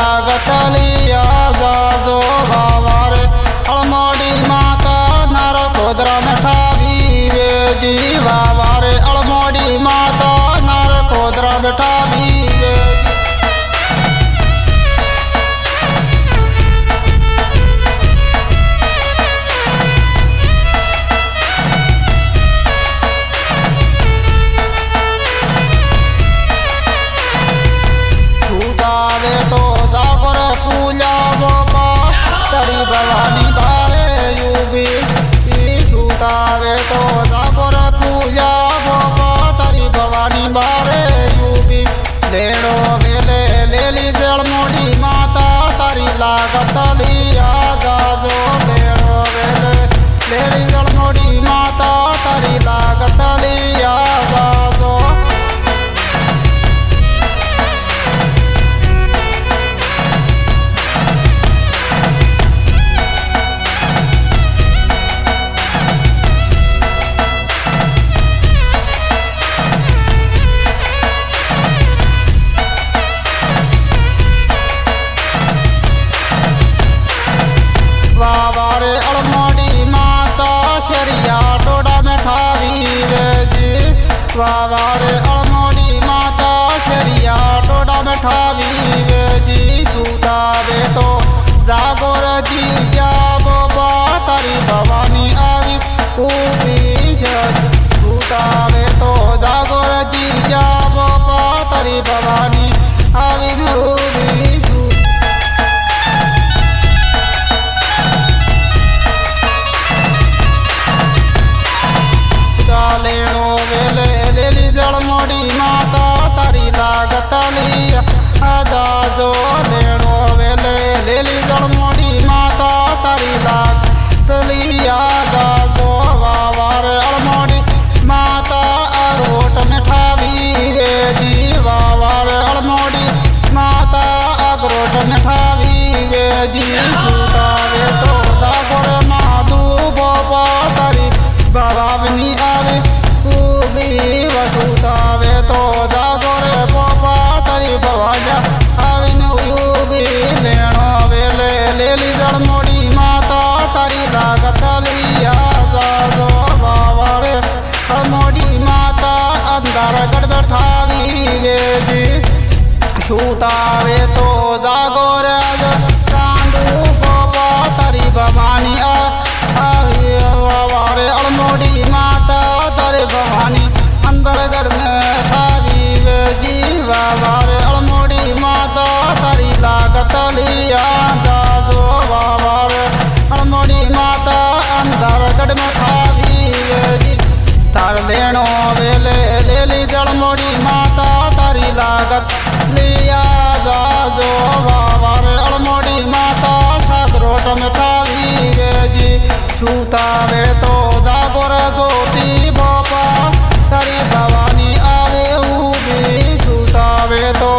लागत लिया जाजो बाबारे अड़मोड़ी माता नर खोदरा में ठावी वे जी बाबारे अड़मोड़ी माता नर खोदरा में ठावी वे भवानी बारे यूबी सूतावे तो जागोर पूजा बोपा तारी भवानी बारे यूबी लेड़ो वेले लेली जड़ मोड़ी माता तारी लागत लिया जाजो लेड़ो वेले लेली जड़ मोड़ी माता तारी लागत लिया जाजो बाबारे अड़मोड़ी माता शरिया टोड़ा में ठावी वे जी बाबारे अड़मोड़ी माता शरिया टोड़ा में ठावी वे जी सूतावे तो जागोर जी क्या बोबा तारी भवानी आवी ऊबी सूतावे तो जागोर जी क्या बोबा तारी भवानी आवी ऊबी लेनो वेले लेली जड़ मोड़ी माता तारी लागत लिया जाजो लेनो वेले लेली जड़ मोड़ी माता तारी लागत लिया जाजो बाबार अड़मोड़ी माता अगरोट में ठावी वे जी बाबार अड़मोड़ी माता अगरोट में ठावी वे जी सूतावे तो जागोर माधु बोपा तारी बाबावनी आवे वसूतावे तो जागोरे पोपा तारी भवाजा आविन यूबी लेनो वेले लेली जड़ मोड़ी माता तारी लागत लिया जाजो बाबारे मोड़ी माता अंदर गढ़ बैठावी वे जी सूतावे तो जागोरे चांदू पोपा तारी भवानी बाबारे अड़मोड़ी माता तारी भवानी अंदरगढ़ में ठावी वे जी बाबारे अड़मोड़ी माता तारी लागत लिया जाजो बाबारे अड़मोड़ी माता अंदरगढ़ में ठावी वे जी तार लेनो वेले लेली जड़ मोड़ी माता तारी लागत लिया जाजो बाबारे अड़मोड़ी माता सागरोट में ठावी वे जी सूतावे तो जागोर ज्योति बोपा तारी भवानी आवे ऊबी सूतावे तो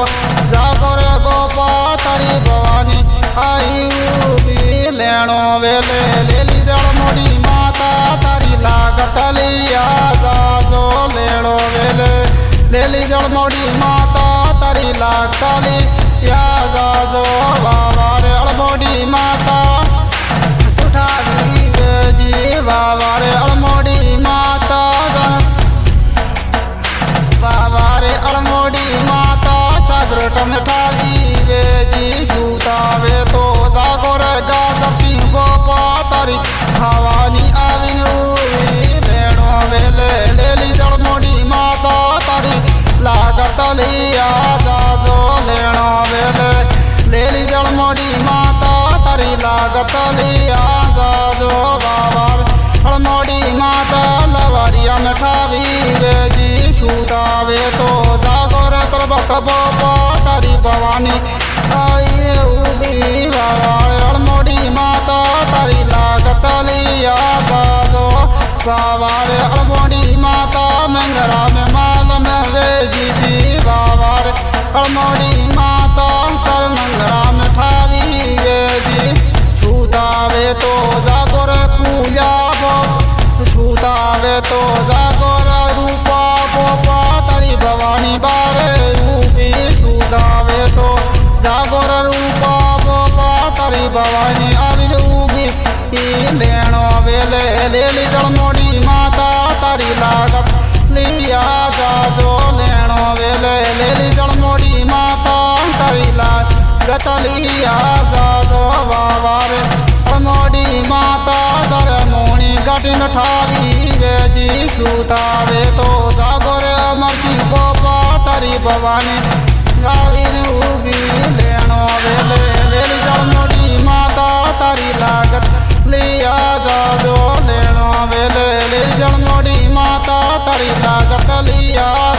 जागोर बोपा तारी भवानी आई ऊबी लेनो वेले लेली जड़ मोड़ी माता तारी लागत लिया जाजो लेनो वेले लेली जड़ मोड़ी माता तारी लागत लिया जाजो बाबारे अड़मोड़ी माता उठावी वे जी बाबारे अड़मोड़ी माता बाबारे अड़मोड़ी माता चादरोट में ठावी वे जी सूतावे तो जागोर गाजर सिंह गोपा तारी भवानी आविन लेनो वेले लेली जड़ मोड़ी माता तारी लागत लिया जाजो लेनो वेले लेली जड़ मोड़ी माता तारी लागत लिया जाजो बाबार अड़मोड़ी माता लवारिया में ठावी वे जी सूतावे तो जागोर पर्वत बोपा तारी भवानी आई ऊबी बाबार अड़मोड़ी माता तारी लागत लिया जाजो बाबार अड़मोड़ी माता मंगरा में माल में वे जी बाबार अड़मोड़ी माता कर मंगरा में ठावी वे जी सूतावे तो जागोर पूजा सूतावे तो जागोर रूपा बोपा तारी भवानी बारे रूपी सूतावे तो जागोर रूप લાગત લીયા જાજો વાવારે અળમોડી માતા દર મોણી ગઢ ઠાવી વેજી સુતાવે તો જાગો રે અમરજી ગોપા તારી ભવાની ગાવીને ઊભી લેણો વેલે લેલી અળમોડી માતા તારી લાગત લીયા જાજો લેણો વેલે લેલી અળમોડી માતા તારી લાગત લીયા